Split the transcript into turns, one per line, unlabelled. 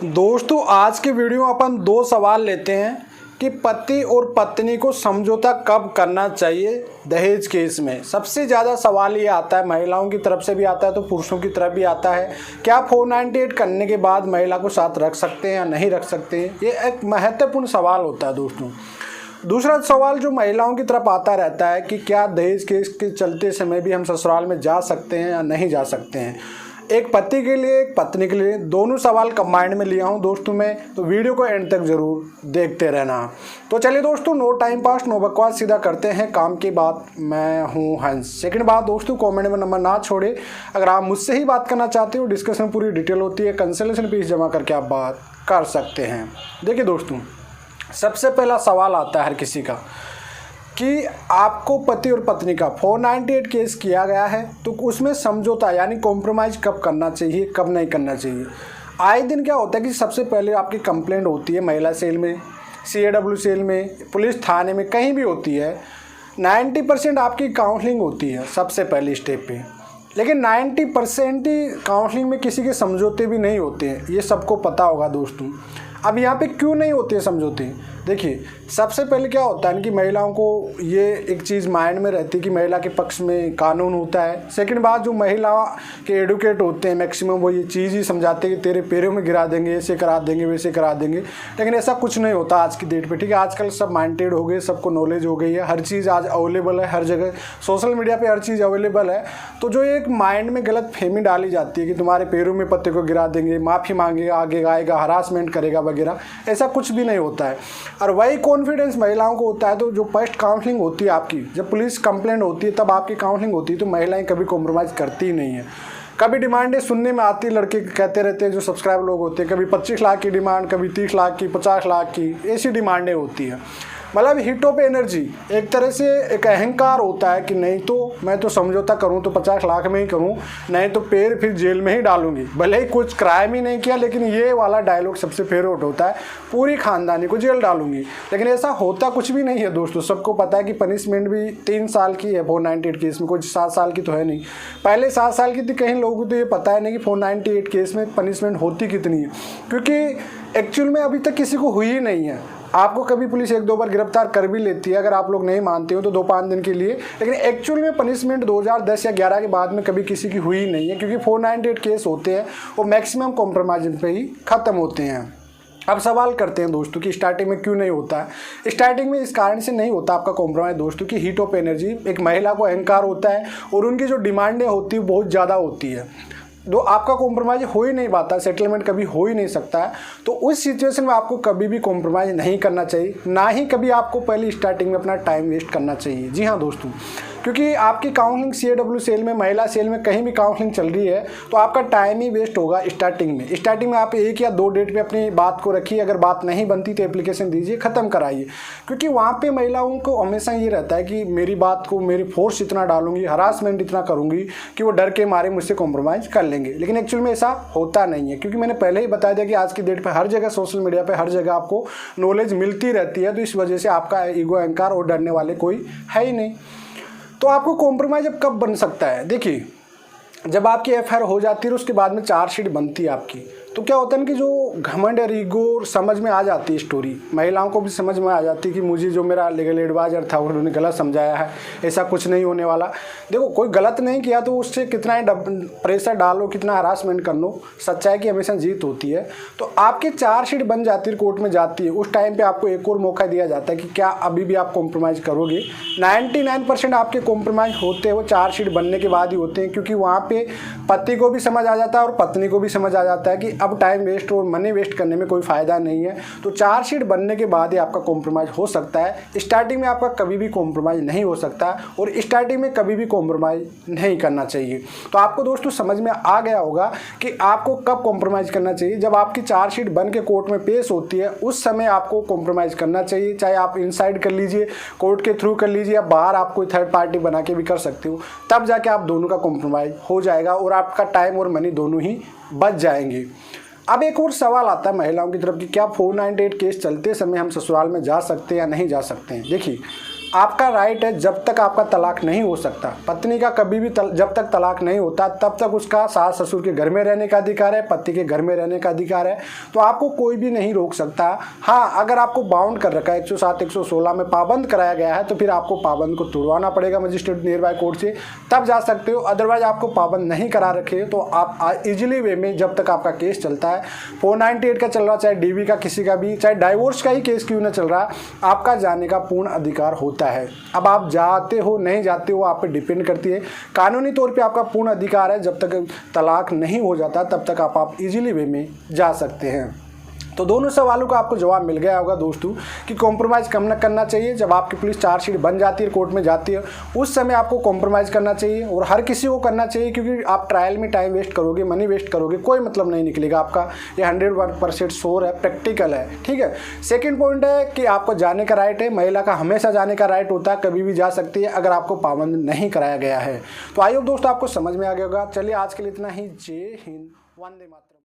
दोस्तों आज की वीडियो में अपन दो सवाल लेते हैं कि पति और पत्नी को समझौता कब करना चाहिए दहेज केस में। सबसे ज़्यादा सवाल ये आता है, महिलाओं की तरफ से भी आता है तो पुरुषों की तरफ भी आता है, क्या 498 करने के बाद महिला को साथ रख सकते हैं या नहीं रख सकते हैं। ये एक महत्वपूर्ण सवाल होता है दोस्तों। दूसरा सवाल जो महिलाओं की तरफ आता रहता है कि क्या दहेज केस के चलते समय भी हम ससुराल में जा सकते हैं या नहीं जा सकते हैं। एक पति के लिए एक पत्नी के लिए दोनों सवाल कंबाइंड में लिया हूं दोस्तों मैं, तो वीडियो को एंड तक जरूर देखते रहना। तो चलिए दोस्तों, नो टाइम पास नो बकवास, सीधा करते हैं काम की बात। मैं हूं हंस। सेकंड बात दोस्तों, कमेंट में नंबर ना छोड़े। अगर आप मुझसे ही बात करना चाहते हो, डिस्कशन में पूरी डिटेल होती है, कंसल्टेशन फीस जमा करके आप बात कर सकते हैं। देखिए दोस्तों, सबसे पहला सवाल आता है हर किसी का कि आपको पति और पत्नी का 498 केस किया गया है तो उसमें समझौता यानी कॉम्प्रोमाइज़ कब करना चाहिए, कब नहीं करना चाहिए। आए दिन क्या होता है कि सबसे पहले आपकी कंप्लेंट होती है महिला सेल में, CAW सेल में, पुलिस थाने में, कहीं भी होती है। 90% आपकी काउंसलिंग होती है सबसे पहले स्टेप पे, लेकिन 90% ही काउंसलिंग में किसी के समझौते भी नहीं होते हैं, ये सबको पता होगा दोस्तों। अब यहाँ पे क्यों नहीं होते हैं समझौते? देखिए, सबसे पहले क्या होता है कि महिलाओं को ये एक चीज़ माइंड में रहती है कि महिला के पक्ष में कानून होता है। सेकंड बात, जो महिला के एडुकेट होते हैं मैक्सिमम, वो ये चीज़ ही समझाते हैं कि तेरे पैरों में गिरा देंगे, ऐसे करा देंगे, वैसे करा देंगे। लेकिन ऐसा कुछ नहीं होता आज की डेट पे, ठीक है। आजकल सब माइंडेड हो गए, सबको नॉलेज हो गई है, हर चीज़ आज अवेलेबल है, हर जगह सोशल मीडिया पर हर चीज़ अवेलेबल है। तो जो एक माइंड में गलत फहमी डाली जाती है कि तुम्हारे पैरों में पत्ते को गिरा देंगे, माफ़ी मांगेगा, आगे आएगा, हरासमेंट करेगा वगैरह, ऐसा कुछ भी नहीं होता है। और वही कॉन्फिडेंस महिलाओं को होता है तो जो फर्स्ट काउंसलिंग होती है आपकी, जब पुलिस कंप्लेंट होती है तब आपकी काउंसलिंग होती है, तो महिलाएं कभी कॉम्प्रोमाइज़ करती ही नहीं है। कभी डिमांडें सुनने में आती है, लड़के कहते रहते हैं जो सब्सक्राइब लोग होते हैं, कभी 25 लाख की डिमांड, कभी 30 लाख की, 50 लाख की, ऐसी डिमांडें होती है। मतलब हीटो पे एनर्जी, एक तरह से एक अहंकार होता है कि नहीं तो मैं तो समझौता करूं तो 50 लाख में ही करूं, नहीं तो पैर फिर जेल में ही डालूंगी, भले ही कुछ क्राइम ही नहीं किया, लेकिन ये वाला डायलॉग सबसे फेवरेट होता है, पूरी खानदानी को जेल डालूंगी। लेकिन ऐसा होता कुछ भी नहीं है दोस्तों। सबको पता है कि पनिशमेंट भी 3 साल की है 498 केस में, कुछ 7 साल की तो है नहीं। पहले 7 साल की थी, कहीं लोगों को तो ये पता है नहीं कि 498 केस में पनिशमेंट होती कितनी है, क्योंकि एक्चुअल में अभी तक किसी को हुई ही नहीं है। आपको कभी पुलिस 1-2 बार गिरफ्तार कर भी लेती है, अगर आप लोग नहीं मानते हो तो 2-5 दिन के लिए, लेकिन एक्चुअल में पनिशमेंट 2010 या 11 के बाद में कभी किसी की हुई नहीं है, क्योंकि 498 केस होते हैं वो मैक्सिमम कॉम्प्रोमाइज पे ही ख़त्म होते हैं। अब सवाल करते हैं दोस्तों कि स्टार्टिंग में क्यों नहीं होता है। स्टार्टिंग में इस कारण से नहीं होता आपका कॉम्प्रोमाइज़ दोस्तों कि हीट ऑफ एनर्जी, एक महिला को अहंकार होता है और उनकी जो डिमांडें होती है बहुत ज़्यादा होती है, तो आपका कॉम्प्रोमाइज़ हो ही नहीं पाता, सेटलमेंट कभी हो ही नहीं सकता है। तो उस सिचुएशन में आपको कभी भी कॉम्प्रोमाइज़ नहीं करना चाहिए, ना ही कभी आपको पहले स्टार्टिंग में अपना टाइम वेस्ट करना चाहिए। जी हाँ दोस्तों, क्योंकि आपकी काउंसलिंग CAW सेल में, महिला सेल में, कहीं भी काउंसलिंग चल रही है तो आपका टाइम ही वेस्ट होगा स्टार्टिंग में। स्टार्टिंग में आप 1 या 2 डेट पे अपनी बात को रखिए, अगर बात नहीं बनती तो एप्लीकेशन दीजिए, ख़त्म कराइए। क्योंकि वहाँ पे महिलाओं को हमेशा ये रहता है कि मेरी बात को, मेरी फोर्स इतना डालूंगी, हरासमेंट इतना करूँगी कि वो डर के मारे मुझसे कॉम्प्रोमाइज़ कर लेंगे। लेकिन एक्चुअल में ऐसा होता नहीं है, क्योंकि मैंने पहले ही बता दिया कि आज की डेट पर हर जगह सोशल मीडिया पर हर जगह आपको नॉलेज मिलती रहती है, तो इस वजह से आपका ईगो, अहंकार और डरने वाले कोई है ही नहीं। तो आपको कॉम्प्रोमाइज़ अब कब बन सकता है? देखिए, जब आपकी FIR हो जाती है और उसके बाद में चार्जशीट बनती है आपकी, तो क्या होता है कि जो घमंड और ईगो समझ में आ जाती है, स्टोरी महिलाओं को भी समझ में आ जाती है कि मुझे जो मेरा लीगल एडवाइजर था उन्होंने गलत समझाया है, ऐसा कुछ नहीं होने वाला। देखो, कोई गलत नहीं किया तो उससे कितना ही प्रेशर डालो, कितना हरासमेंट कर लो, सच्चाई की हमेशा जीत होती है। तो आपकी चार्जशीट बन जाती है, कोर्ट में जाती है, उस टाइम पर आपको एक और मौका दिया जाता है कि क्या अभी भी आप कॉम्प्रोमाइज़ करोगे। 99% आपके कॉम्प्रोमाइज़ होते हैं वो चार्जशीट बनने के बाद ही होते हैं, क्योंकि वहाँ पर पति को भी समझ आ जाता है और पत्नी को भी समझ आ जाता है कि अब टाइम वेस्ट और मनी वेस्ट करने में कोई फ़ायदा नहीं है। तो चार्जशीट बनने के बाद ही आपका कॉम्प्रोमाइज़ हो सकता है। स्टार्टिंग में आपका कभी भी कॉम्प्रोमाइज़ नहीं हो सकता और स्टार्टिंग में कभी भी कॉम्प्रोमाइज़ नहीं करना चाहिए। तो आपको दोस्तों समझ में आ गया होगा कि आपको कब कॉम्प्रोमाइज़ करना चाहिए। जब आपकी चार्जशीट बन के कोर्ट में पेश होती है उस समय आपको कॉम्प्रोमाइज़ करना चाहिए, चाहे आप इनसाइड कर लीजिए, कोर्ट के थ्रू कर लीजिए, या बाहर आप कोई थर्ड पार्टी बना के भी कर सकते हो, तब जाके आप दोनों का कॉम्प्रोमाइज़ हो जाएगा और आपका टाइम और मनी दोनों ही बच जाएंगे। अब एक और सवाल आता है महिलाओं की तरफ कि क्या 498 केस चलते समय हम ससुराल में जा सकते हैं या नहीं जा सकते हैं। देखिए, आपका राइट है जब तक आपका तलाक नहीं हो सकता। पत्नी का कभी भी जब तक तलाक नहीं होता तब तक उसका सास ससुर के घर में रहने का अधिकार है, पति के घर में रहने का अधिकार है। तो आपको कोई भी नहीं रोक सकता। हाँ, अगर आपको बाउंड कर रखा है 107 116 में पाबंद कराया गया है तो फिर आपको पाबंद को तुड़वाना पड़ेगा मजिस्ट्रेट नियर बाय कोर्ट से, तब जा सकते हो। अदरवाइज आपको पाबंद नहीं करा रखे तो आप इजीली वे में जब तक आपका केस चलता है 498 का चल रहा, चाहे डीवी का किसी का भी, चाहे डाइवोर्स का ही केस क्यों ना चल रहा, आपका जाने का पूर्ण अधिकार होता है। अब आप जाते हो नहीं जाते हो आप पे डिपेंड करती है। कानूनी तौर पे आपका पूर्ण अधिकार है, जब तक तलाक नहीं हो जाता तब तक आप इजीली वे में जा सकते हैं। तो दोनों सवालों का आपको जवाब मिल गया होगा दोस्तों कि कॉम्प्रोमाइज़ कम न करना चाहिए। जब आपकी पुलिस चार्जशीट बन जाती है, कोर्ट में जाती है, उस समय आपको कॉम्प्रोमाइज़ करना चाहिए और हर किसी को करना चाहिए, क्योंकि आप ट्रायल में टाइम वेस्ट करोगे, मनी वेस्ट करोगे, कोई मतलब नहीं निकलेगा आपका। ये 100% श्योर है, प्रैक्टिकल है, ठीक है। सेकेंड पॉइंट है कि आपको जाने का राइट है। महिला का हमेशा जाने का राइट होता है, कभी भी जा सकती है अगर आपको पाबंद नहीं कराया गया है। तो आई होप दोस्तों आपको समझ में आ गया होगा। चलिए आज के लिए इतना ही। जय हिंद, वंदे मातरम।